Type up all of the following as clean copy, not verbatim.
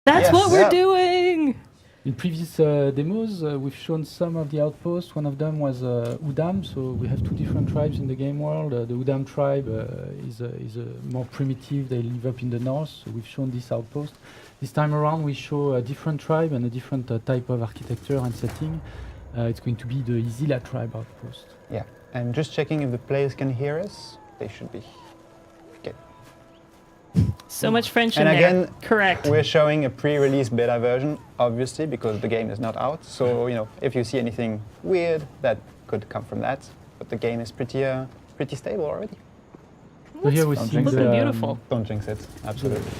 That's what we're doing! In previous demos, we've shown some of the outposts. One of them was Udam, so we have two different tribes in the game world. The Udam tribe is more primitive, they live up in the north, so we've shown this outpost. This time around we show a different tribe and a different type of architecture and setting. It's going to be the Izila tribe outpost. Yeah, and just checking if the players can hear us. They should be. So much French and in again, there. Correct. We're showing a pre-release beta version, obviously, because the game is not out. So, you know, if you see anything weird, that could come from that. But the game is pretty stable already. So here we see looking beautiful. Don't jinx it, absolutely.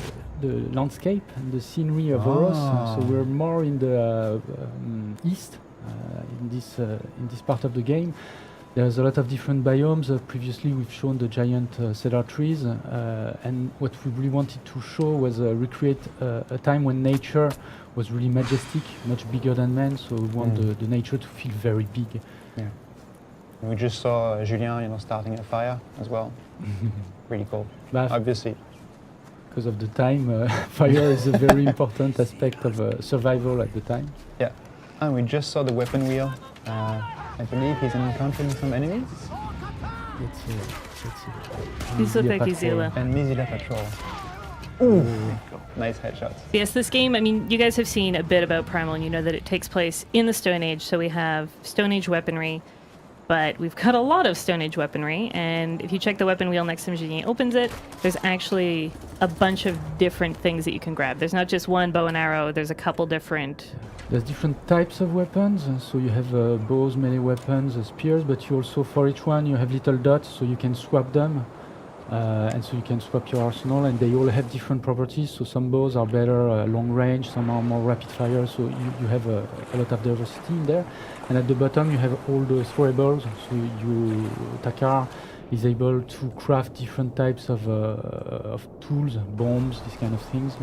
The landscape and the scenery of Oros. So we're more in the east, in this part of the game. There's a lot of different biomes. Previously we've shown the giant cedar trees, and what we really wanted to show was recreate a time when nature was really majestic, much bigger than man, so we want the nature to feel very big. Yeah. And we just saw Julien, you know, starting a fire as well. Really cool, obviously. Because of the time, fire is a very important aspect of survival at the time. Yeah, and we just saw the weapon wheel. I believe he's encountering some enemies. Let's see. These look like Izila. And Mizila Patrol. Ooh, nice headshots. Yes, this game, I mean, you guys have seen a bit about Primal and you know that it takes place in the Stone Age, so we have Stone Age weaponry, but we've got a lot of Stone Age weaponry, and if you check the weapon wheel next to Julien opens it, there's actually a bunch of different things that you can grab. There's not just one bow and arrow, there's a couple different... There's different types of weapons, so you have bows, melee weapons, spears, but you also, for each one, you have little dots, so you can swap them, and so you can swap your arsenal, and they all have different properties, so some bows are better long range, some are more rapid fire, so you have a lot of diversity in there. And at the bottom you have all the throwables, so Takar is able to craft different types of tools, bombs, these kind of things.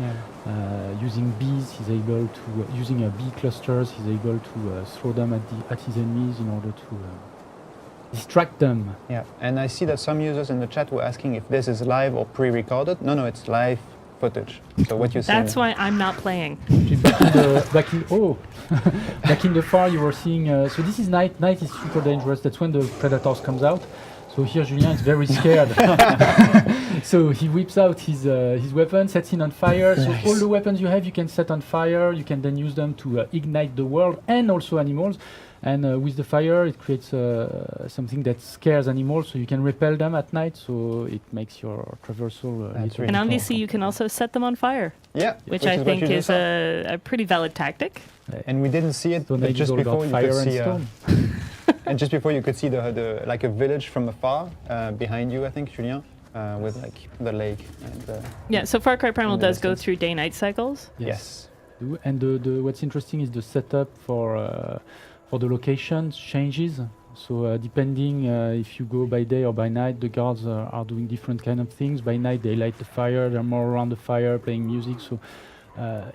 Using bees, he's able to, using bee clusters, he's able to throw them at his enemies in order to distract them. Yeah, and I see that some users in the chat were asking if this is live or pre-recorded. No, it's live footage. So what you see. That's why I'm not playing. Back in the far, you were seeing. So this is night. Night is super dangerous. That's when the predators comes out. So here Julien is very scared. So he whips out his weapon, sets it on fire. So all the weapons you have, you can set on fire. You can then use them to ignite the world and also animals. And with the fire, it creates something that scares animals, so you can repel them at night. So it makes your traversal. And obviously, you can also set them on fire. Yeah, which I think is a pretty valid tactic. And we didn't see it, so but just before you could see. And just before you could see the like a village from afar behind you, I think, Julien, with like the lake. And, yeah, so Far Cry Primal does go through day-night cycles. Yes. And what's interesting is the setup for the locations changes. So depending if you go by day or by night, the guards are doing different kind of things. By night they light the fire, they're more around the fire playing music. So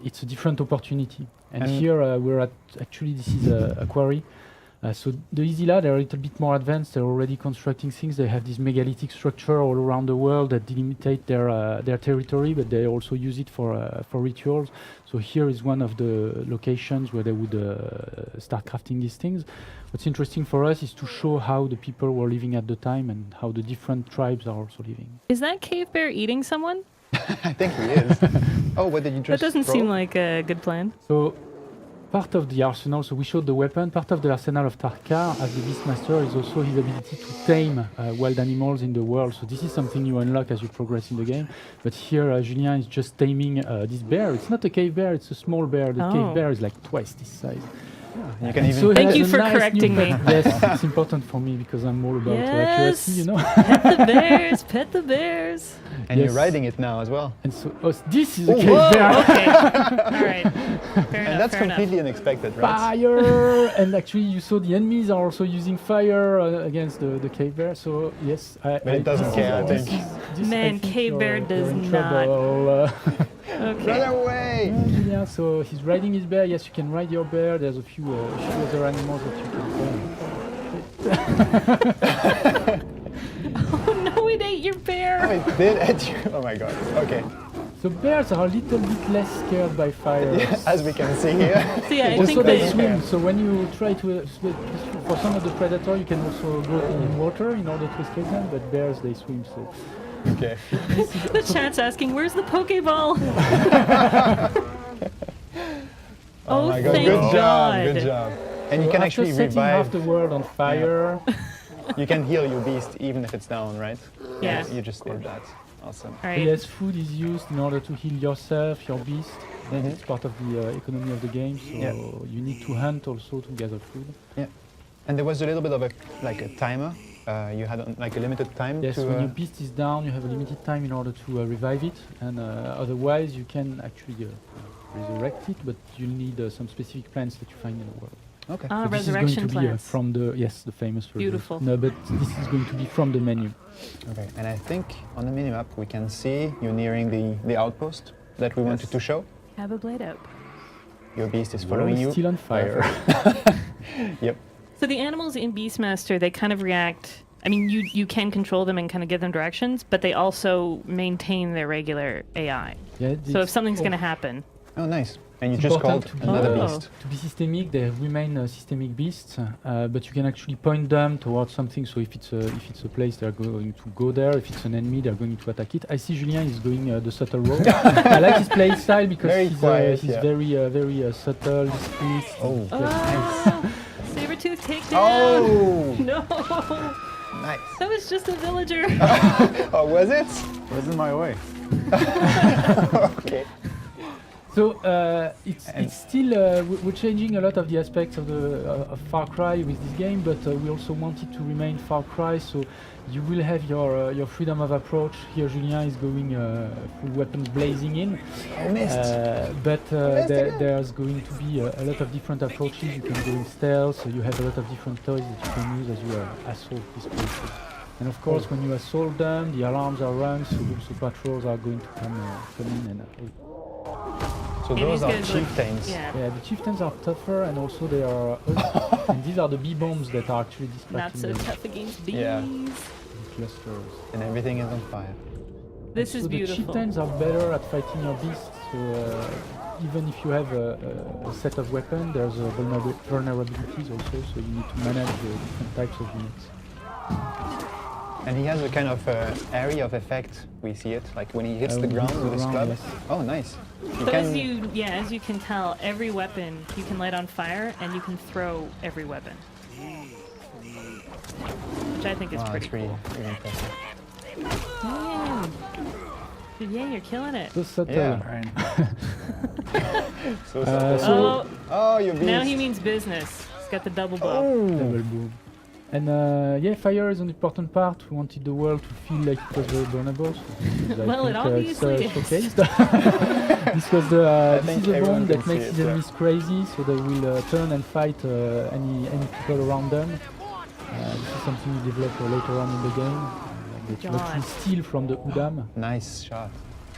it's a different opportunity. And here we're at, actually this is a quarry. So the Izila, they're a little bit more advanced. They're already constructing things. They have this megalithic structure all around the world that delimitate their territory, but they also use it for rituals. So here is one of the locations where they would start crafting these things. What's interesting for us is to show how the people were living at the time and how the different tribes are also living. Is that cave bear eating someone? I think he is. Oh, what did you just That doesn't seem like a good plan. So part of the arsenal, so we showed the weapon, part of the arsenal of Tarkar as the Beastmaster is also his ability to tame wild animals in the world. So this is something you unlock as you progress in the game. But here Julien is just taming this bear. It's not a cave bear, it's a small bear. The cave bear is like twice this size. You can even so thank you for correcting me. Yes, it's important for me because I'm all about accuracy, you know. Pet the bears, pet the bears. And you're riding it now as well. And so this is a cave bear. Okay. All right. Fair enough, and that's completely unexpected, right? Fire! And actually you saw the enemies are also using fire against the cave bear. So yes, but it doesn't care, I think. Man, cave bear does not. Okay. Run away! Yeah, so he's riding his bear. Yes, you can ride your bear. There's a few other animals that you can Oh no, it ate your bear! Oh, it did at you. Oh my god. Okay. So bears are a little bit less scared by fire. As we can see here. So yeah, I Also think they that swim, so when you try to, for some of the predator you can also go in water in order to escape them, but bears they swim, so. Okay. the chat's asking, "Where's the Pokeball?" Oh my God. thank Good job. God. Good job. And you So can after actually setting half revive. the world on fire. You can heal your beast even if it's down, right? Yeah. You just did that. Awesome. All right. Yes, food is used in order to heal yourself, your beast. Mhm. It's part of the economy of the game, so Yeah. you need to hunt also to gather food. And there was a little bit of a timer. You had like a limited time Yes, to. when your beast is down, you have a limited time in order to revive it, and otherwise you can actually resurrect it, but you'll need some specific plants that you find in the world. Okay. Ah, So this is going resurrection to be plants. from the the famous Beautiful. No, but this is going to be from the menu. Okay. And I think on the minimap we can see you nearing the outpost that we wanted to show. Have a blade up. Your beast is World following is you. still on fire. Yep. So the animals in Beastmaster, they kind of react. I mean, you can control them and kind of give them directions, but they also maintain their regular AI. Yeah, So if something's going to happen, Oh, nice. And you It's just important called to be- another Oh. beast. To be systemic, they remain systemic beasts, but you can actually point them towards something. So if it's a place, they're going to go there. If it's an enemy, they're going to attack it. I see Julien is going the subtle road. I like his play style because Very quiet, he's yeah. very subtle, discreet. Oh. Sabertooth takedown. Oh, No, nice. that was just a villager. Oh, was it? Was in my way. Okay. So it's still we're changing a lot of the aspects of the of Far Cry with this game, but we also want it to remain Far Cry. So you will have your freedom of approach. Here, Julien is going full weapons blazing in. I missed. But missed again. there's going to be a lot of different approaches. You can go in stealth. So you have a lot of different toys that you can use as you assault these places. And of course, when you assault them, the alarms are rung, so also patrols are going to come in and. So And those these are guys look- chieftains. Yeah, Yeah, the chieftains are tougher, and also they are. And these are the bee bombs that are actually not distracting so them. tough against bees. Yeah. The clusters. And everything is on fire. This So is the beautiful. chieftains are better at fighting your beasts. So even if you have a set of weapons, there's vulnerabilities also. So you need to manage the different types of units. And he has a kind of area of effect. We see it, like when he hits the When he ground hits with the his ground, club. yes. Oh, nice. You So can. as you can tell, every weapon you can light on fire, and you can throw every weapon, which I think is Wow, pretty it's really, cool. really impressive. Damn. Dude, yeah, you're killing it. So subtle. Yeah. So, Oh, oh, your beast. now he means business. He's got the double bow. Double boom. And yeah, fire is an important part. We wanted the world to feel like it was very vulnerable. So I Well, it think, obviously it's is. showcased. This was the I this think is a everyone bomb that can see makes it, his enemies crazy, so they will turn and fight any people around them. This is something we develop later on in the game. That you God. actually steal from the Udam. Nice shot.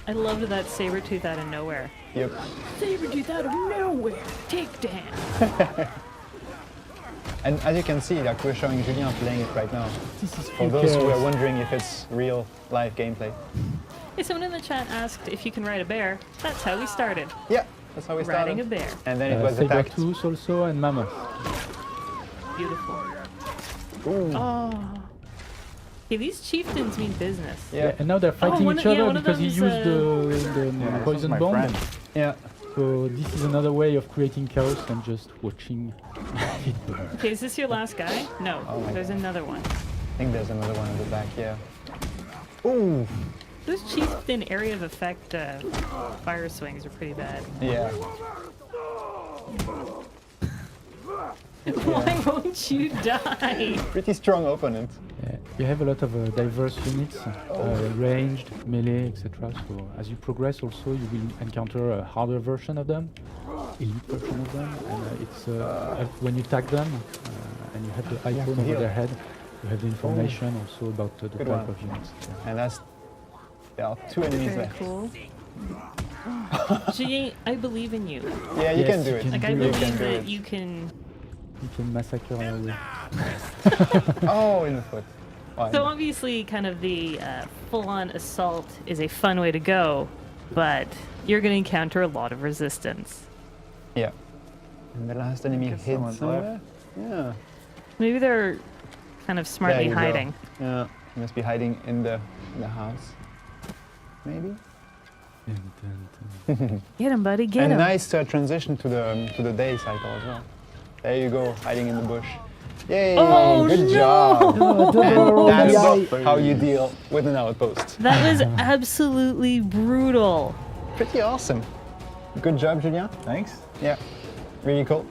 I loved that Sabertooth out of nowhere. Yep. Sabertooth out of nowhere. Take down. And as you can see, like we're showing Julien playing it right now. This is For full those who are chaos. wondering if it's real live gameplay. Hey, someone in the chat asked if you can ride a bear. That's how we started. Yeah, that's how we started. Riding a bear. And then it was attacked. Sabertooth also and Mammoth. Beautiful. Ooh. Oh. Okay, these chieftains mean business. Yeah. And now they're fighting one each of- yeah, other one of because he them's, used the Yeah, this poison was my bomb. friend. Yeah. So this is another way of creating chaos and just watching it burn. Okay, is this your last guy? No, Oh my there's God. another one. I think there's another one in the back, yeah. Ooh. Those chieftain area of effect fire swings are pretty bad. Yeah. Why won't you die? Pretty strong opponent. Yeah, you have a lot of diverse units, ranged, melee, etc. So as you progress, also you will encounter a harder version of them, elite version of them, and it's when you tag them and you have the have icon to over heal. their head, you have the information also about the Good type one. of units. Yeah. And there are 2 enemies Very left. cool. G, I believe in you. Yeah, you Yes, can do you it. can Like, do I it. believe do that it. you can. You can massacre with. Oh, in the foot. Oh, So obviously, kind of the full-on assault is a fun way to go, but you're going to encounter a lot of resistance. Yeah. And the last enemy Guess hid someone's somewhere. Yeah. Maybe they're kind of smartly There you go. hiding. Yeah. He must be hiding in the house. Maybe. Get him, buddy, get And him. nice transition to the day cycle as well. There you go, hiding in the bush. Yay! Oh, good no! job. Oh, And that's yeah. how you deal with an outpost. That was absolutely brutal. Pretty awesome. Good job, Julien. Thanks. Yeah, really cool.